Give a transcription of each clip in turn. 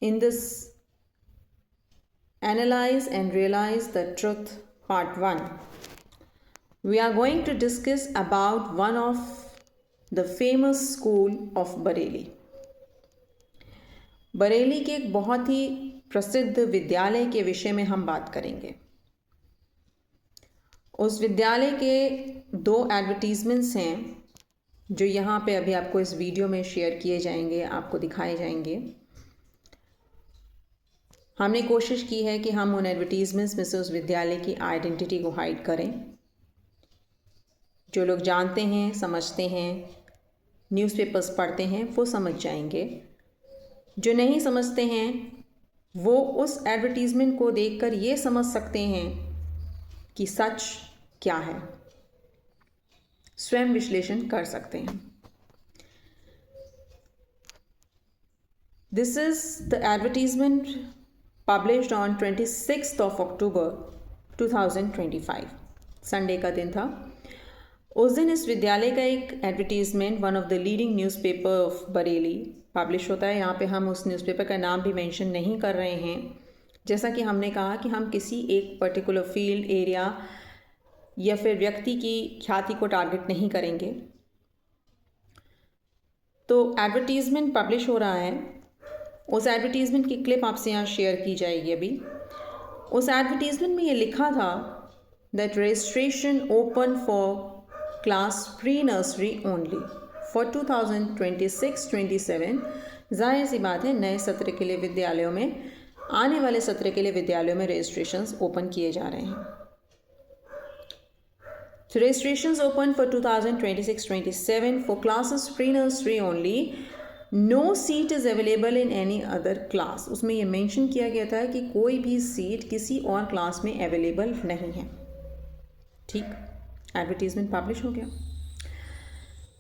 in this Analyze and Realize the Truth Part 1, we are going to discuss about one of the famous school of Bareilly. Bareilly के एक बहुत ही प्रसिद्ध विद्यालय के विषय में हम बात करेंगे। उस विद्यालय के 2 एडवर्टीज़मेंट्स हैं जो यहाँ पे अभी आपको इस वीडियो में शेयर किए जाएंगे, आपको दिखाए जाएंगे। हमने कोशिश की है कि हम उन एडवर्टीज़मेंट्स में से उस विद्यालय की आइडेंटिटी को हाइड करें। जो लोग जानते हैं, समझते हैं, न्यूज़पेपर्स पढ़ते हैं, वो समझ जाएंगे। जो नहीं समझते हैं वो उस एडवर्टीज़मेंट को देखकर ये समझ सकते हैं कि सच क्या है, स्वयं विश्लेषण कर सकते हैं। This is the advertisement published on 26th of October 2025। Sunday का दिन था। उस दिन इस विद्यालय का एक advertisement one of the leading newspaper of Bareilly publish होता है। यहाँ पे हम उस न्यूज़पेपर का नाम भी मेंशन नहीं कर रहे हैं। जैसा कि हमने कहा कि हम किसी एक पर्टिकुलर फील्ड, एरिया या फिर व्यक्ति की ख्याति को टारगेट नहीं करेंगे। तो एडवर्टीज़मेंट पब्लिश हो रहा है। उस एडवर्टीज़मेंट की क्लिप आपसे यहाँ शेयर की जाएगी अभी। उस एडवर्टीज़मेंट में ये लिखा था that registration open for class pre nursery only for 2026-27। जाहिर सी बात है, नए सत्र के लिए विद्यालयों में, आने वाले सत्र के लिए विद्यालयों में रजिस्ट्रेशंस ओपन किए जा रहे हैं। So registrations open for 2026-27 for classes pre-nursery only. No seat is available in any other class. उसमें ये मेंशन किया गया था कि कोई भी सीट किसी और क्लास में अवेलेबल नहीं है। ठीक, एडवर्टीजमेंट पब्लिश हो गया।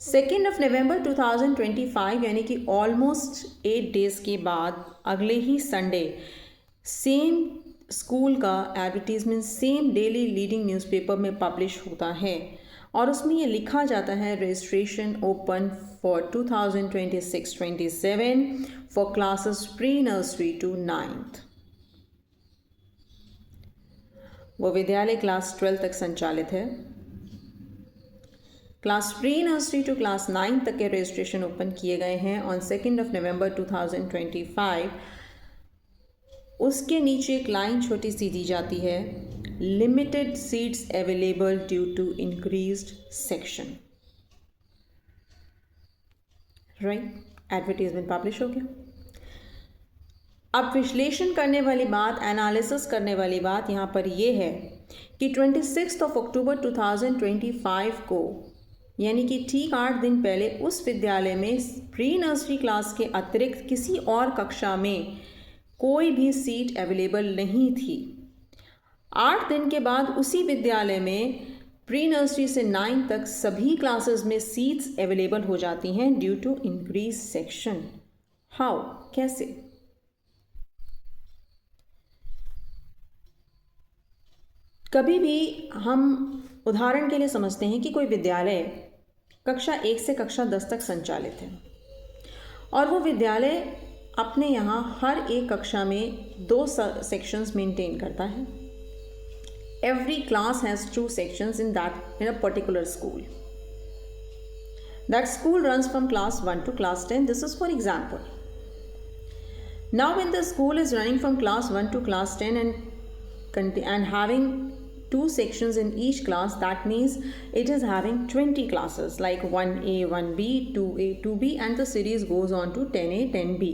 2 नवंबर 2025 यानी कि ऑलमोस्ट 8 डेज के बाद अगले ही संडे सेम स्कूल का advertisement same daily leading newspaper में पब्लिश होता है और उसमें ये लिखा जाता है registration open for 2026-27 for classes pre nursery to 9th। वो विद्यालय क्लास 12 तक संचालित है। Class pre nursery to class 9 तक के रजिस्ट्रेशन ओपन किए गए हैं ऑन 2 नवंबर 2025। उसके नीचे एक लाइन छोटी सी दी जाती है, limited seats available due to increased section. Right, advertisement publish हो गया। अब विश्लेषण करने वाली बात, एनालिसिस करने वाली बात यहाँ पर यह है कि 26 अक्टूबर 2025 को, यानी कि ठीक 8 दिन पहले, उस विद्यालय में प्री नर्सरी क्लास के अतिरिक्त किसी और कक्षा में कोई भी सीट अवेलेबल नहीं थी। 8 दिन के बाद उसी विद्यालय में प्री नर्सरी से 9 तक सभी क्लासेस में सीट्स अवेलेबल हो जाती हैं due to increase section. How, कैसे? कभी भी हम उदाहरण के लिए समझते हैं कि कोई विद्यालय कक्षा 1 से कक्षा 10 तक संचालित है और वो विद्यालय अपने यहाँ हर एक कक्षा में 2 सेक्शंस मेंटेन करता है। Every class has 2 sections in a particular school. That school runs from class 1 to class 10. This is for example. Now when the school is running from class 1 to class 10 and having 2 sections in each class, that means it is having 20 classes like 1A, 1B, 2A, 2B, and the series goes on to 10A, 10B.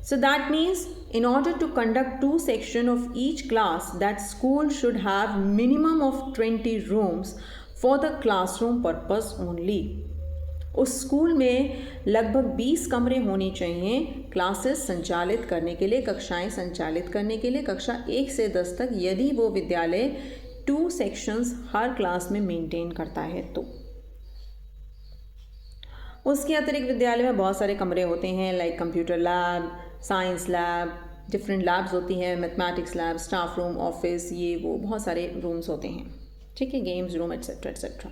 So that means in order to conduct 2 sections of each class, that school should have minimum of 20 rooms for the classroom purpose only. उस school में लगभग 20 कमरे होने चाहिए classes संचालित करने के लिए, कक्षाएं संचालित करने के लिए, कक्षा 1 से 10 तक, यदि वो विद्यालय 2 सेक्शंस हर क्लास में मेंटेन करता है तो। उसके अतिरिक्त विद्यालय में बहुत सारे कमरे होते हैं, like computer lab, science lab, different labs होती हैं, mathematics lab, staff room, office, ये वो बहुत सारे रूम्स होते हैं। ठीक है, गेम्स रूम, एट्सेट्रा एट्सेट्रा।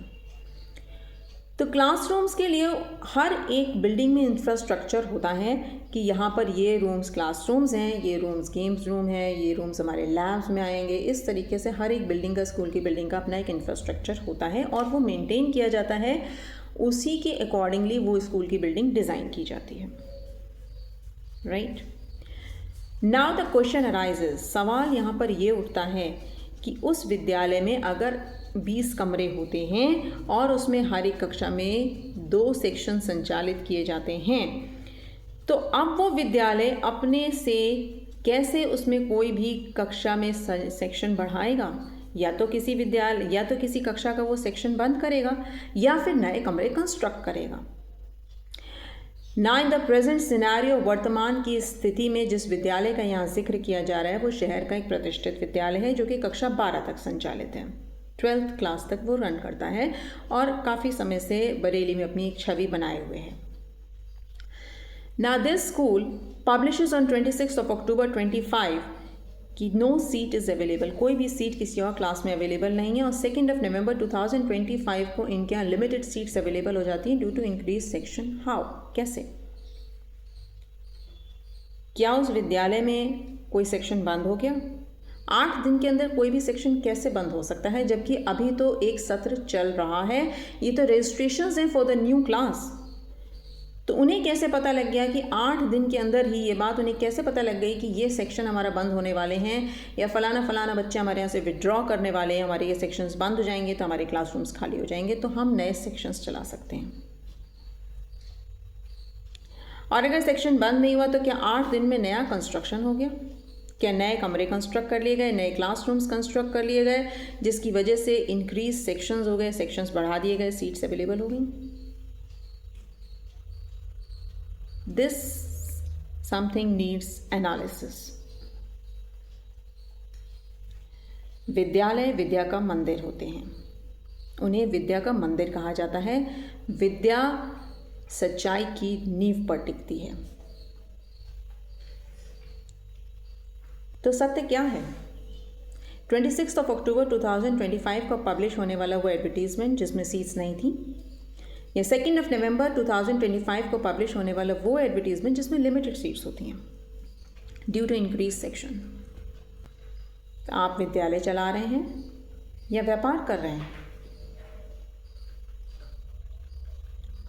तो क्लासरूम्स के लिए हर एक बिल्डिंग में इंफ्रास्ट्रक्चर होता है कि यहाँ पर ये रूम्स क्लासरूम्स हैं, ये रूम्स गेम्स रूम है, ये रूम्स हमारे लैब्स में आएंगे। इस तरीके से हर एक बिल्डिंग का, स्कूल की बिल्डिंग का अपना एक इंफ्रास्ट्रक्चर होता है और वो मेंटेन किया जाता है, उसी के अकॉर्डिंगली वो स्कूल की बिल्डिंग डिज़ाइन की जाती है। Right, now the question arises, सवाल यहाँ पर ये उठता है कि उस विद्यालय में अगर 20 कमरे होते हैं और उसमें हर एक कक्षा में 2 सेक्शन संचालित किए जाते हैं, तो अब वो विद्यालय अपने से कैसे उसमें कोई भी कक्षा में सेक्शन बढ़ाएगा? या तो किसी विद्यालय या तो किसी कक्षा का वो सेक्शन बंद करेगा या फिर नए कमरे कंस्ट्रक्ट करेगा। ना इन द प्रेजेंट सिनेरियो, वर्तमान की स्थिति में जिस विद्यालय का यहाँ जिक्र किया जा रहा है वो शहर का एक प्रतिष्ठित विद्यालय है जो कि कक्षा 12 तक संचालित है, 12th क्लास तक वो रन करता है और काफ़ी समय से बरेली में अपनी एक छवि बनाए हुए है। Now this school publishes on 26th of October 25 कि नो सीट इज़ अवेलेबल, कोई भी सीट किसी और क्लास में अवेलेबल नहीं है। और 2 नवंबर 2025 को इनके यहाँ लिमिटेड सीट्स अवेलेबल हो जाती हैं due to increase section. How, कैसे? क्या उस विद्यालय में कोई सेक्शन बंद हो गया? 8 दिन के अंदर कोई भी सेक्शन कैसे बंद हो सकता है, जबकि अभी तो एक सत्र चल रहा है, ये तो रजिस्ट्रेशंस हैं फॉर द न्यू क्लास। तो उन्हें कैसे पता लग गया कि 8 दिन के अंदर ही ये बात उन्हें कैसे पता लग गई कि ये सेक्शन हमारा बंद होने वाले हैं या फलाना बच्चे हमारे यहाँ से विड्रॉ करने वाले हैं, हमारे ये सेक्शंस बंद हो जाएंगे तो हमारे क्लासरूम्स खाली हो जाएंगे, तो हम नए सेक्शंस चला सकते हैं। और अगर सेक्शन बंद नहीं हुआ तो क्या 8 दिन में नया कंस्ट्रक्शन हो गया? क्या नए कमरे कंस्ट्रक्ट कर लिए गए, नए क्लासरूम्स कंस्ट्रक्ट कर लिए गए, जिसकी वजह से इंक्रीज सेक्शंस हो गए, सेक्शंस बढ़ा दिए गए, सीट्स अवेलेबल हो गई? This something needs analysis. विद्यालय विद्या का मंदिर होते हैं, उन्हें विद्या का मंदिर कहा जाता है। विद्या सच्चाई की नींव पर टिकती है। तो सत्य क्या है? 26 अक्टूबर 2025 को पब्लिश होने वाला वो एडवर्टीजमेंट जिसमें सीट्स नहीं थी, या 2 नवंबर 2025 को पब्लिश होने वाला वो एडवर्टीजमेंट जिसमें लिमिटेड सीट्स होती हैं ड्यू टू इंक्रीज सेक्शन। आप विद्यालय चला रहे हैं या व्यापार कर रहे हैं?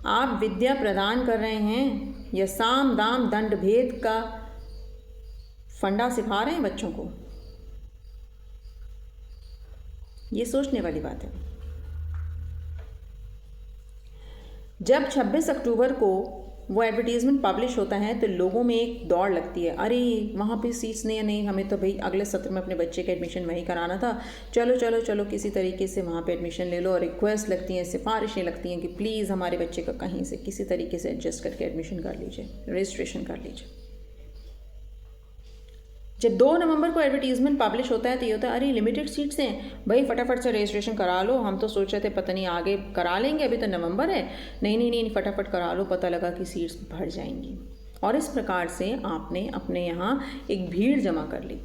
आप विद्या प्रदान कर रहे हैं या साम दाम दंड भेद का फंडा सिखा रहे हैं बच्चों को? ये सोचने वाली बात है। जब 26 अक्टूबर को वो एडवर्टीज़मेंट पब्लिश होता है तो लोगों में एक दौड़ लगती है, अरे वहाँ पे सीट्स नहीं है, नहीं हमें तो भाई अगले सत्र में अपने बच्चे का एडमिशन वहीं कराना था, चलो चलो चलो किसी तरीके से वहाँ पे एडमिशन ले लो। और रिक्वेस्ट लगती हैं, सिफारिशें लगती हैं कि प्लीज़ हमारे बच्चे का कहीं से किसी तरीके से एडजस्ट करके एडमिशन कर लीजिए, रजिस्ट्रेशन कर लीजिए। जब 2 नवंबर को एडवर्टीजमेंट पब्लिश होता है तो ये होता है, अरे लिमिटेड सीट्स हैं भाई, फटाफट से रजिस्ट्रेशन करा लो। हम तो सोच रहे थे पता नहीं आगे करा लेंगे, अभी तो नवंबर है, नहीं फटाफट करा लो, पता लगा कि सीट्स भर जाएंगी। और इस प्रकार से आपने अपने यहाँ एक भीड़ जमा कर ली।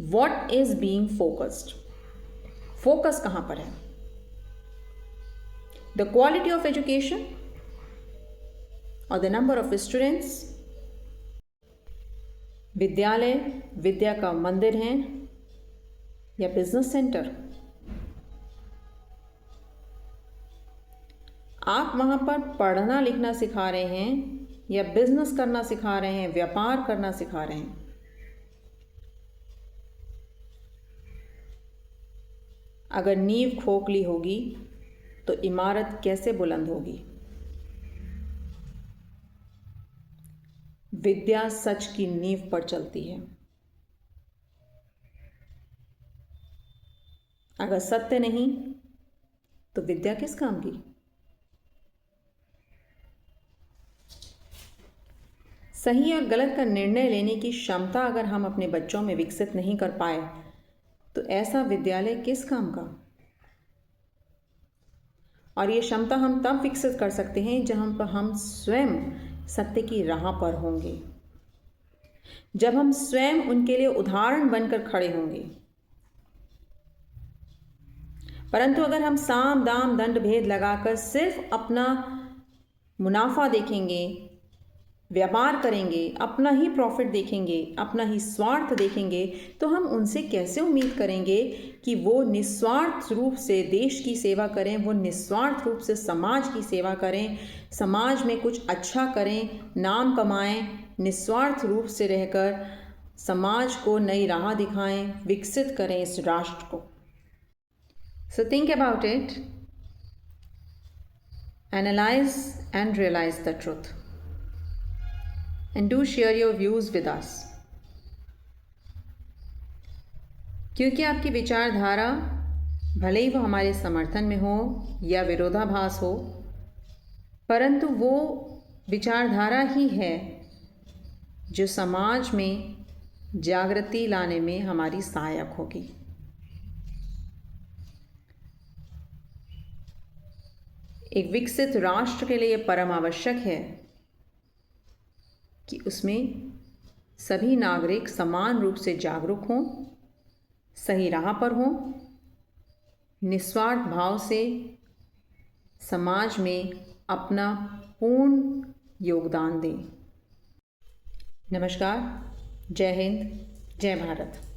What is being focused? Focus कहाँ पर है? द क्वालिटी ऑफ एजुकेशन और द नंबर ऑफ स्टूडेंट्स? विद्यालय विद्या का मंदिर है या बिजनेस सेंटर? आप वहां पर पढ़ना लिखना सिखा रहे हैं या बिजनेस करना सिखा रहे हैं, व्यापार करना सिखा रहे हैं? अगर नींव खोखली होगी तो इमारत कैसे बुलंद होगी? विद्या सच की नींव पर चलती है। अगर सत्य नहीं तो विद्या किस काम की? सही और गलत का निर्णय लेने की क्षमता अगर हम अपने बच्चों में विकसित नहीं कर पाए तो ऐसा विद्यालय किस काम का? और ये क्षमता हम तब विकसित कर सकते हैं जब हम स्वयं सत्य की राह पर होंगे, जब हम स्वयं उनके लिए उदाहरण बनकर खड़े होंगे। परंतु अगर हम साम दाम दंड भेद लगाकर सिर्फ अपना मुनाफा देखेंगे, व्यापार करेंगे, अपना ही प्रॉफिट देखेंगे, अपना ही स्वार्थ देखेंगे, तो हम उनसे कैसे उम्मीद करेंगे कि वो निस्वार्थ रूप से देश की सेवा करें, वो निस्वार्थ रूप से समाज की सेवा करें, समाज में कुछ अच्छा करें, नाम कमाएं, निस्वार्थ रूप से रहकर समाज को नई राह दिखाएं, विकसित करें इस राष्ट्र को। So think about it, analyse and realise the truth, and do share your views with us। क्योंकि आपकी विचारधारा भले ही वो हमारे समर्थन में हो या विरोधाभास हो, परंतु वो विचारधारा ही है जो समाज में जागृति लाने में हमारी सहायक होगी। एक विकसित राष्ट्र के लिए परम आवश्यक है कि उसमें सभी नागरिक समान रूप से जागरूक हों, सही राह पर हों, निस्वार्थ भाव से समाज में अपना पूर्ण योगदान दें। नमस्कार, जय हिंद, जय भारत।